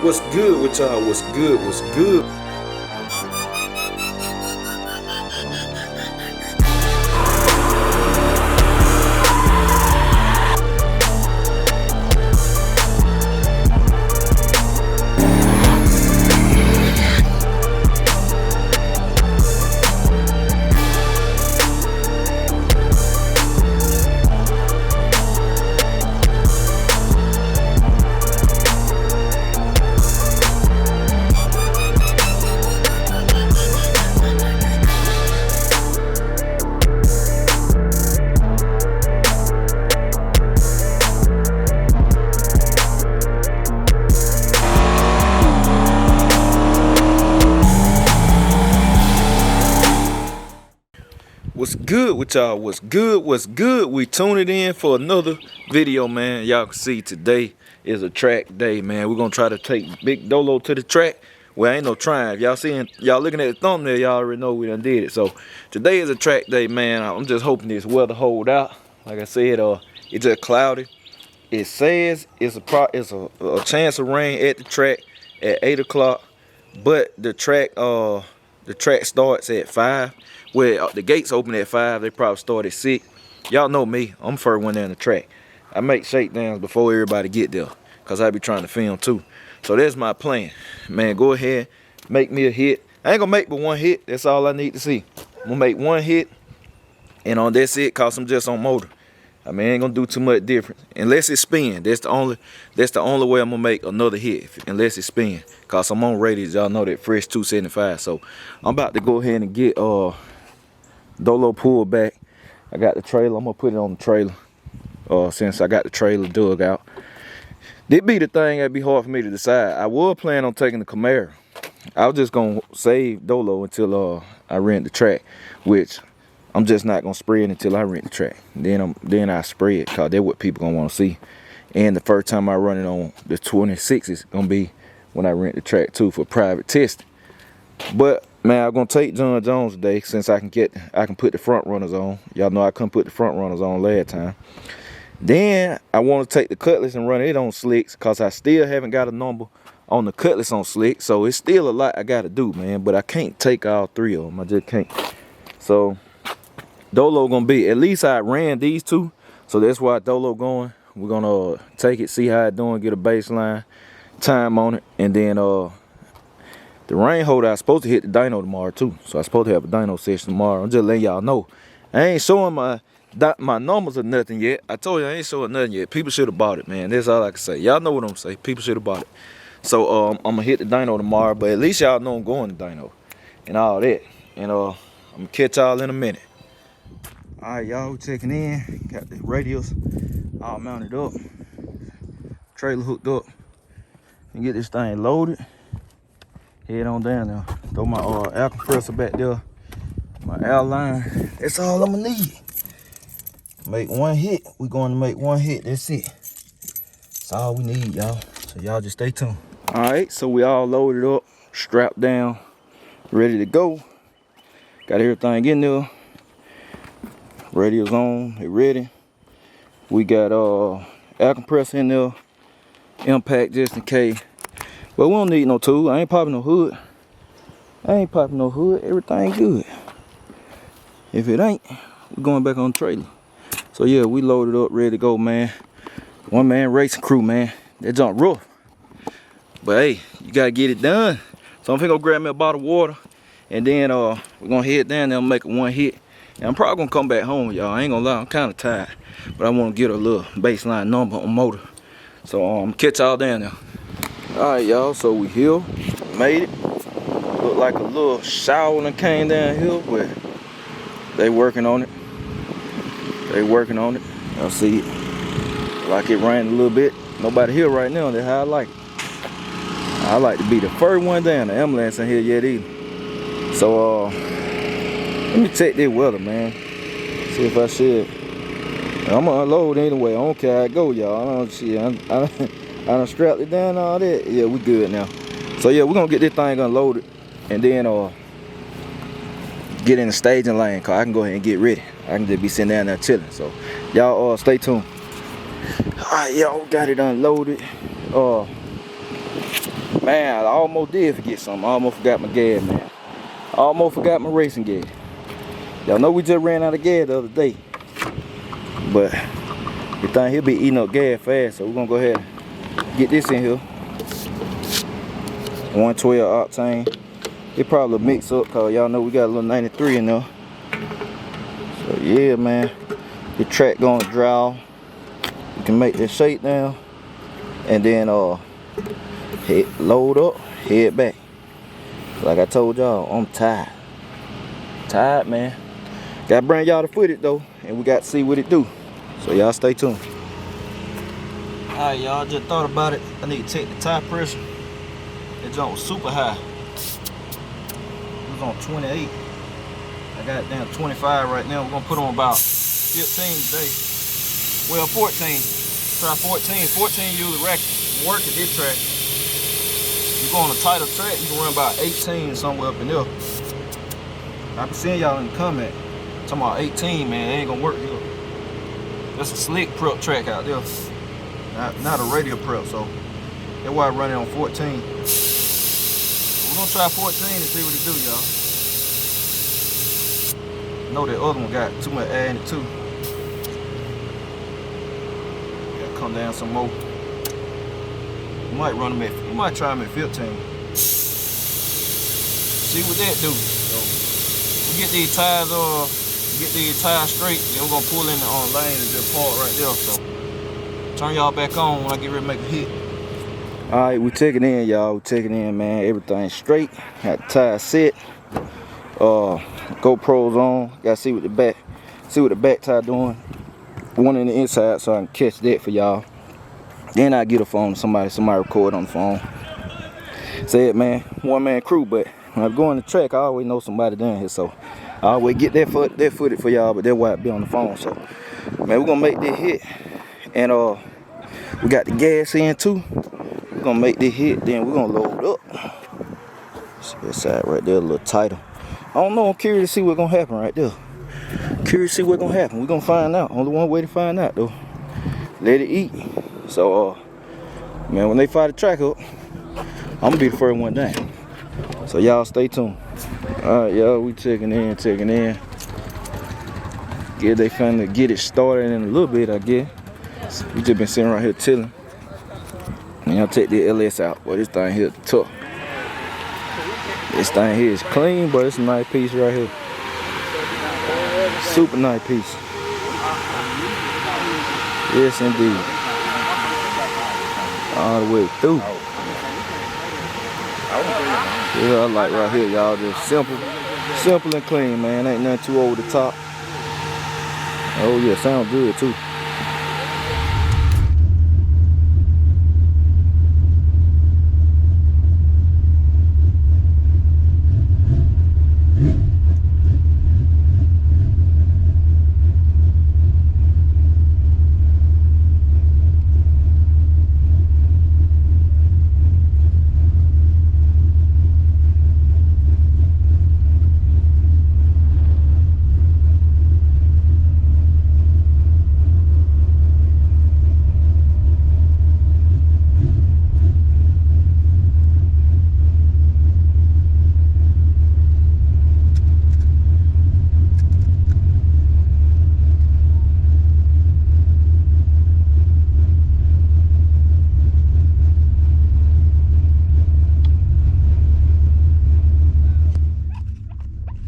What's good with y'all? What's good? What's good? What's good with y'all? What's good? What's good? We tuning in for another video, man. Y'all can see today is a track day, man. We're gonna try to take Big Dolo to the track. Well, ain't no trying. If y'all looking at the thumbnail, y'all already know we done did it. So today is a track day, man. I'm just hoping this weather hold out. Like I said, it's just cloudy. It says it's a chance of rain at the track at 8 o'clock, but the track starts at 5. Well, the gates open at 5. They probably start at 6. Y'all know me. I'm the first one down the track. I make shakedowns before everybody get there, cause I be trying to film too. So that's my plan, man. Go ahead, make me a hit. I ain't gonna make but one hit. That's all I need to see. I'm gonna make one hit, and on that's it. Cause I'm just on motor. I mean, I ain't gonna do too much different unless it spin. That's the only way I'm gonna make another hit, unless it spin. Cause I'm on radius. Y'all know that fresh 275. So I'm about to go ahead and get Dolo pulled back. I got the trailer. I'm gonna put it on the trailer. Since I got the trailer dug out. This be the thing that'd be hard for me to decide. I was planning on taking the Camaro. I was just gonna save Dolo until I rent the track, which I'm just not gonna spray it until I rent the track. Then I spray it, cause that's what people gonna want to see. And the first time I run it on the 26 is gonna be when I rent the track too for private testing. But man, I'm gonna take John Jones today since I can put the front runners on. Y'all know I couldn't put the front runners on last time. Then I want to take the Cutlass and run it on slicks, cause I still haven't got a number on the Cutlass on slick. So it's still a lot I gotta do, man. But I can't take all 3 of them. I just can't. So Dolo gonna be, at least I ran these 2, so that's why Dolo going. We're gonna take it, see how it doing, get a baseline time on it, and then the rain holder, I'm supposed to hit the dyno tomorrow too, so I'm supposed to have a dyno session tomorrow. I'm just letting y'all know. I ain't showing my numbers or nothing yet. I told you I ain't showing nothing yet. People should have bought it, man. That's all I can say. Y'all know what I'm saying. People should have bought it. So I'm gonna hit the dyno tomorrow, but at least y'all know I'm going to dyno and all that. And I'm gonna catch y'all in a minute. Alright, y'all, checking in. Got the radios all mounted up. Trailer hooked up. And get this thing loaded. Head on down there. Throw my air compressor back there. My air line. That's all I'm gonna need. Make one hit. We're going to make one hit. That's it. That's all we need, y'all. So y'all just stay tuned. Alright, so we all loaded up, strapped down, ready to go. Got everything in there. Radio's on, it ready. We got air compressor in there, impact just in case. But we don't need no tool. I ain't popping no hood. Everything good. If it ain't, we're going back on the trailer. So yeah, we loaded up, ready to go, man. One man racing crew, man. That jump rough. But hey, you gotta get it done. So I'm finna go grab me a bottle of water, and then we're gonna head down there and make one hit. And I'm probably gonna come back home, y'all. I ain't gonna lie, I'm kinda tired. But I wanna get a little baseline number on motor. So catch y'all down there. Alright, y'all, so we here. Made it. Look like a little shower that came down here, but they working on it. Y'all see it. Like it rained a little bit. Nobody here right now. That's how I like it. I like to be the first one down. The ambulance ain't here yet either. So let me check this weather, man. See if I should. I'm gonna unload anyway. I don't care how it go, y'all. I done strapped it down and all that. Yeah, we good now. So yeah, we're gonna get this thing unloaded and then get in the staging lane, cause I can go ahead and get ready. I can just be sitting down there chilling. So y'all stay tuned. Alright, y'all, got it unloaded. Man, I almost did forget something. I almost forgot my gas, man. I almost forgot my racing gas. Y'all know we just ran out of gas the other day. But the thing, he'll be eating up gas fast, so we're gonna go ahead and get this in here. 112 octane. It probably mix up, cause y'all know we got a little 93 in there. So yeah, man, the track gonna dry. You can make this shake down, and then load up, head back. Like I told y'all, I'm tired. Tired, man. Gotta bring y'all the footage though, and we got to see what it do. So y'all stay tuned. Alright, y'all, just thought about it. I need to take the tire pressure. That jump was super high. It was on 28. I got it down to 25 right now. We're gonna put on about 15 today. Well, 14. Try 14. 14 usually work at this track. You go on a tighter track, you can run about 18 somewhere up in there. I been seeing y'all in the comment talking about 18, man. It ain't gonna work here. That's a slick prep track out there. Not a radial prep, so that's why I run it on 14. We're gonna try 14 and see what it do, y'all. I know that other one got too much air in it too. Gotta come down some more. You might run them at, you might try them at 15. See what that do. So we get these tires straight, then we're gonna pull in the lane and just park right there. So turn y'all back on when I get ready to make a hit. Alright, we take it in, y'all. We take it in, man. Everything straight. Got the tires set. GoPro's on. Gotta see what the back tire doing. One in the inside so I can catch that for y'all. Then I get a phone, somebody record on the phone. Say it, man, one man crew, but when I go on the track, I always know somebody down here, so I always get that footage for y'all, but that's why I be on the phone. So, man, we're gonna make this hit, and we got the gas in too. We're gonna make this hit, then we're gonna load up. See that side right there a little tighter. I don't know, I'm curious to see what's gonna happen right there. Curious to see what's gonna happen. We're gonna find out. Only one way to find out though. Let it eat. So, man, when they fire the track up, I'm gonna be the first one down. So y'all stay tuned. Alright, y'all, we checking in. Yeah, they finna get it started in a little bit, I guess. We just been sitting right here chilling. And y'all take the LS out. Boy, this thing here tough. This thing here is clean, but it's a nice piece right here. Super nice piece. Yes, indeed. All the way through. Yeah, I like right here, y'all. Just simple and clean, man. Ain't nothing too over the top. Oh yeah, sounds good too.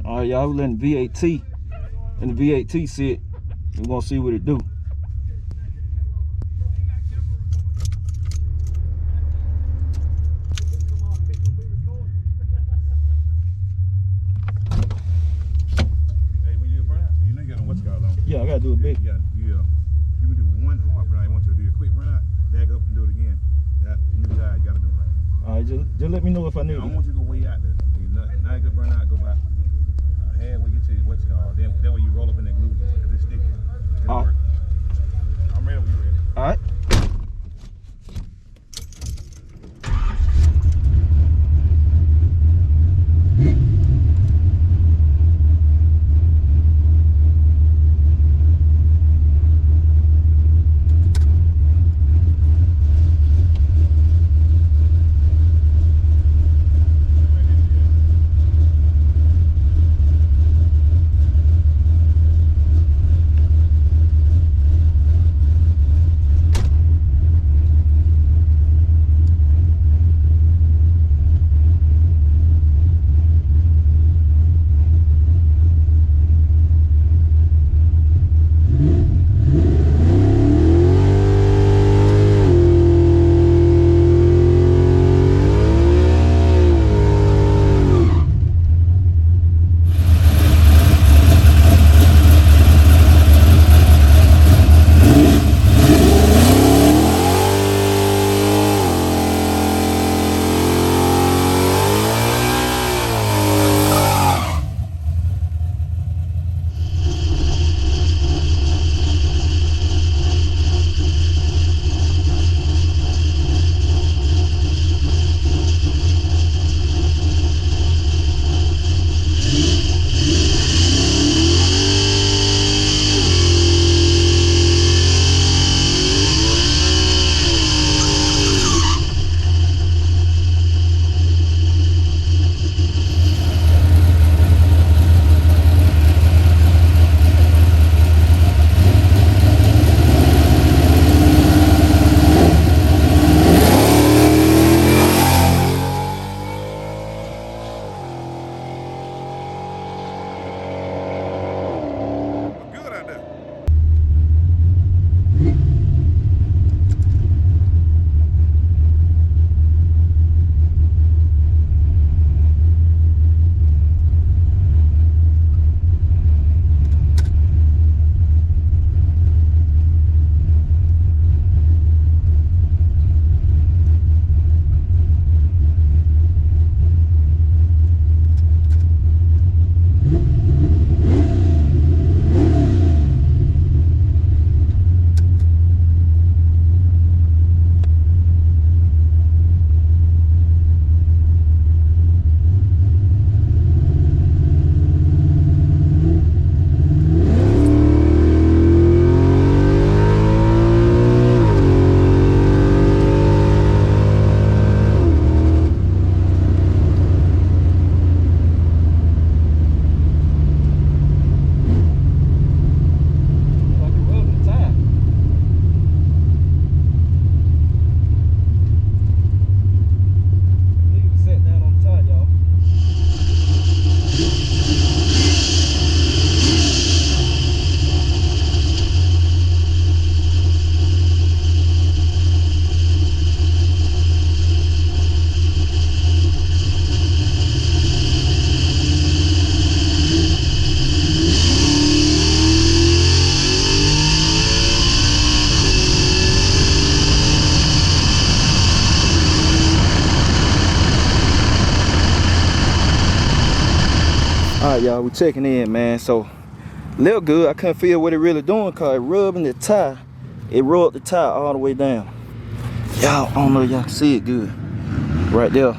Alright, y'all, we letting VAT and the VAT sit. We're gonna see what it do. Yeah, I gotta do a big. Yeah. You can do one hard burnout. I want you to do a quick burnout, back up and do it again. That new tire, you gotta do it. Alright, just let me know if I need it. I don't want you to go way out there. Now you can burn out, go back. Halfway get to what you call. Then when you roll up in that glue, if it's sticky, it'll work. I'm ready when you're ready. Alright. Alright, y'all, we checking in, man. So, little good. I couldn't feel what it really doing because it rubbing the tire. It rubbed the tire all the way down. Y'all, I don't know if y'all can see it good. Right there.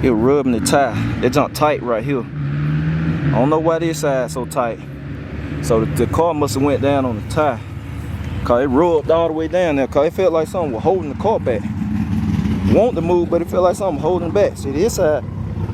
It rubbing the tire. That junk tight right here. I don't know why this side so tight. So the car must have went down on the tire. Cause it rubbed all the way down there. Cause it felt like something was holding the car back. Want to move, but it felt like something holding back. See, this side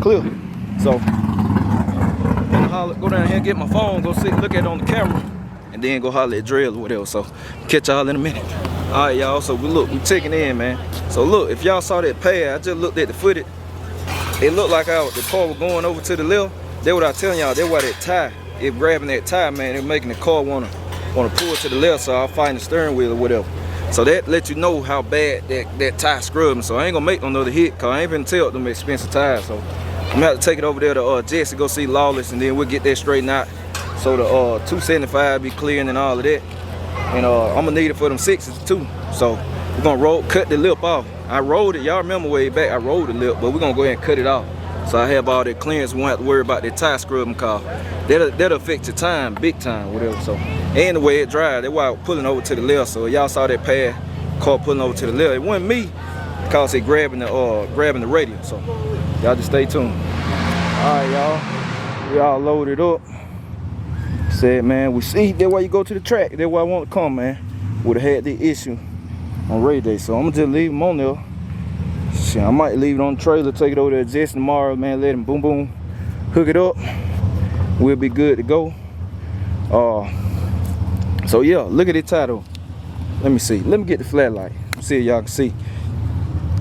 clear. So go down here, get my phone, go sit, look at it on the camera, and then go holler at Drill or whatever. So catch y'all in a minute. All right, y'all. So we checking in, man. So look, if y'all saw that pad, I just looked at the footage. It looked like the car was going over to the left. That's what I telling y'all. That's why that tire, it grabbing that tire, man. It making the car wanna pull to the left. So I'll find the steering wheel or whatever. So that lets you know how bad that tire scrubbing. So I ain't gonna make no another hit, cause I ain't been tell them expensive tires. So I'm gonna have to take it over there to Jesse, go see Lawless, and then we'll get that straightened out. So the 275 be clearing and all of that. And I'm gonna need it for them 6s too. So we're gonna cut the lip off. I rolled it, y'all remember way back, I rolled the lip, but we're gonna go ahead and cut it off. So I have all that clearance, we won't have to worry about that tire scrubbing, cause that'll affect your time, big time, whatever. So, and the way it drives, that's why I was pulling over to the left. So y'all saw that pad, car pulling over to the left. It wasn't me, cause it grabbing the radio. So y'all just stay tuned. Alright, y'all, we all loaded up. Said, man, we see, that's why you go to the track. That's why I want to come, man. Would have had the issue on race day. So I'm gonna just leave them on there. Shit, I might leave it on the trailer, take it over to Jesse tomorrow, man. Let him boom boom, hook it up. We'll be good to go. So yeah, look at this title. Let me see. Let me get the flat light. See if y'all can see.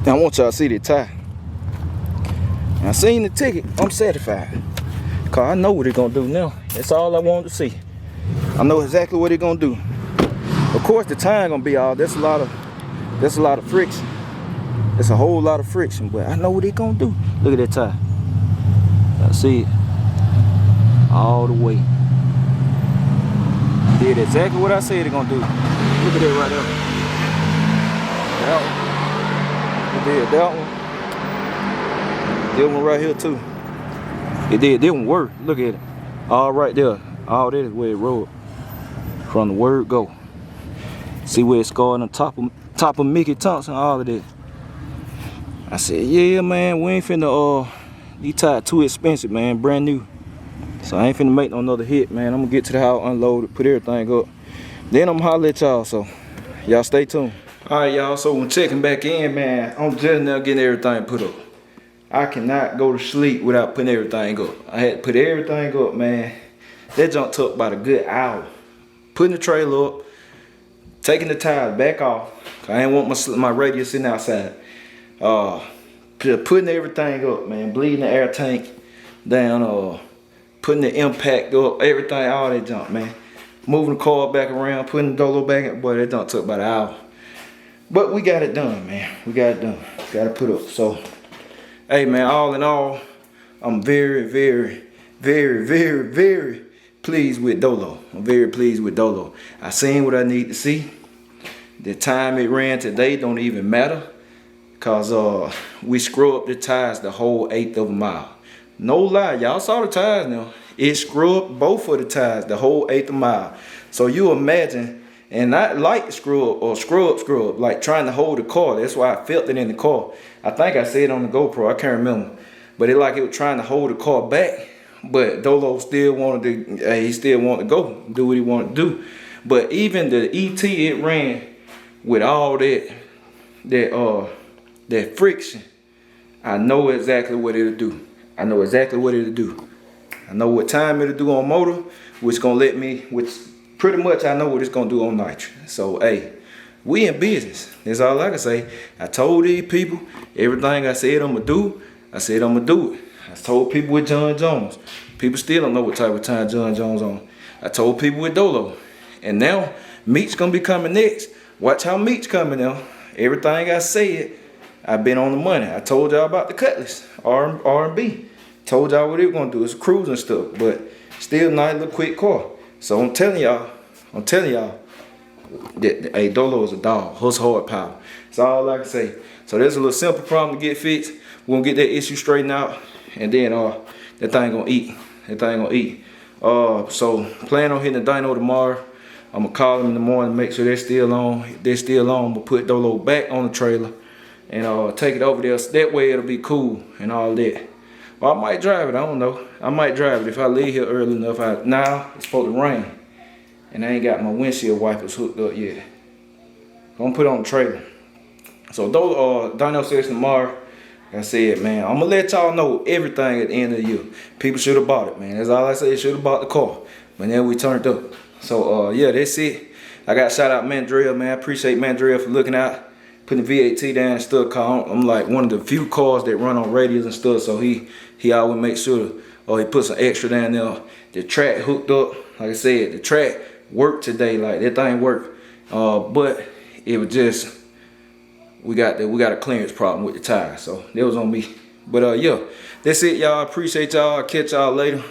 I want y'all to see the tie. I seen the ticket. I'm satisfied. Cause I know what it's gonna do now. That's all I wanted to see. I know exactly what it's gonna do. Of course, the time gonna be all. That's a lot of friction. It's a whole lot of friction, but I know what it's gonna do. Look at that tie. I see it all the way. Did exactly what I said it's gonna do. Look at that right there. That one. It did that one. That one right here too. It did. That one work. Look at it. All right there. All that is where it rolled. From the word go. See where it's scored on top of Mickey Thompson, all of that. I said, yeah, man, we ain't finna, these tires too expensive, man, brand new. So I ain't finna make no another hit, man. I'm gonna get to the house, unload it, put everything up. Then I'm gonna holler at y'all, so y'all stay tuned. All right, y'all, so when checking back in, man, I'm just now getting everything put up. I cannot go to sleep without putting everything up. I had to put everything up, man. That junk took about a good hour. Putting the trailer up, taking the tires back off. I ain't want my radio sitting outside. Putting everything up, man. Bleeding the air tank down, putting the impact up, everything, all that junk, man. Moving the car back around, putting the Dolo back in. Boy, that junk took about an hour. But we got it done, man. We got it done. Got it put up. So, hey, man, all in all, I'm very, very, very, very, very pleased with Dolo. I'm very pleased with Dolo. I seen what I need to see. The time it ran today don't even matter. Cause we screw up the tires the whole 1/8 of a mile. No lie, y'all saw the tires now. It screw up both of the tires the whole 1/8 of a mile. So you imagine, and not like screw up or screw up, like trying to hold the car. That's why I felt it in the car. I think I said it on the GoPro, I can't remember. But it like it was trying to hold the car back. But Dolo still wanted to, he still wanted to go, do what he wanted to do. But even the ET it ran with all that friction, I know exactly what it'll do. I know exactly what it'll do. I know what time it'll do on motor, which gonna let me, which pretty much I know what it's gonna do on nitro. So, hey, we in business. That's all I can say. I told these people everything I said I'm gonna do, I said I'm gonna do it. I told people with John Jones. People still don't know what type of time John Jones on. I told people with Dolo. And now, Meat's gonna be coming next. Watch how Meat's coming now. Everything I said, I've been on the money. I told y'all about the Cutlass, R&B. Told y'all what it was gonna do. It's cruising stuff, but still nice little quick car. So I'm telling y'all that hey, Dolo is a dog. Horse hard power. That's all I can say. So there's a little simple problem to get fixed. We're gonna get that issue straightened out, and then that thing gonna eat. That thing gonna eat. So plan on hitting the dyno tomorrow. I'm gonna call them in the morning, make sure they're still on. If they're still on, but put Dolo back on the trailer and take it over there. So that way it'll be cool and all that. Well, I might drive it. I don't know. I might drive it if I leave here early enough. Now it's supposed to rain, and I ain't got my windshield wipers hooked up yet. Gonna put it on the trailer. So those dyno session tomorrow. Like I said, man, I'm gonna let y'all know everything at the end of the year. People should have bought it, man. That's all I say. Should have bought the car, but then we turned up. So yeah, that's it. I got shout out Mandrell, man. I appreciate Mandrell for looking out, putting the VAT down and stuff. I'm like one of the few cars that run on radios and stuff. So he always makes sure he put some extra down there. The track hooked up. Like I said, the track worked today. Like that thing worked, but it was just. We got a clearance problem with the tire, so that was on me. But yeah, that's it, y'all. Appreciate y'all. I'll catch y'all later.